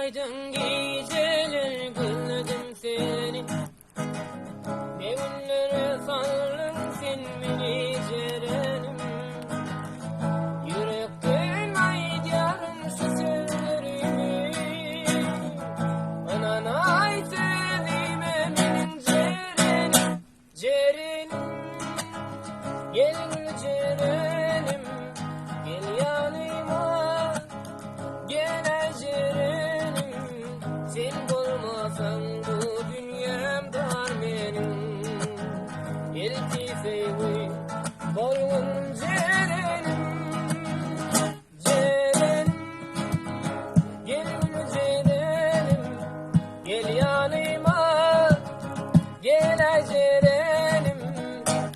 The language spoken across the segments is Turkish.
aydın geceler güldüm seni. Ne günlere saldın sen beni Jerenim. Yürekten aydın şu sözlerimi. Anana ait elime benim Jerenim. Jerenim, gel Jerenim, gel yanıma. Gel Jerenim, sen olmasan bu dünyam dar benim. Elki sevgi boyun Jerenim. Jerenim, gel Jerenim, gel yanıma. Gel Jerenim,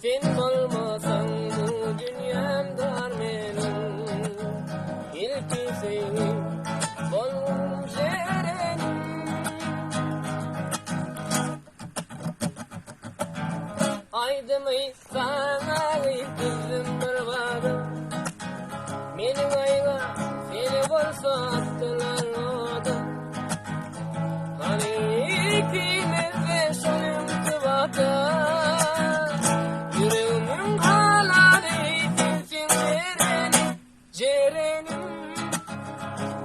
sen olmasan bu dünyam dar benim. Elki sevgi boyun Jerenim. Aydımı sana kızım bırbadım. Benim ayla seni bolsa attılar oda. Hani ikimiz de şunun kıvata. Yüreğimin halalı sensin Jerenim. Jerenim,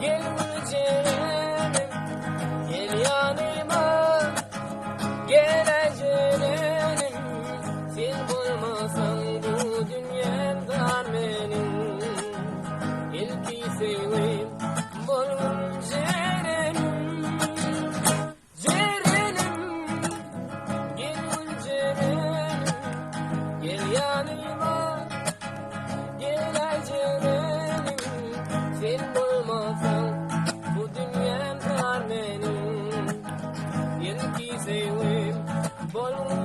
gel Jerenim, gel yanıma. Gel Jerenim, sen olmasan bu dünyam dar benim. İlki sevgim bolun Jerenim. Jerenim, gel Jerenim, gel yanıma. Gel Jerenim, sen olmasan bu dünyam dar benim. İlki sevgim bolun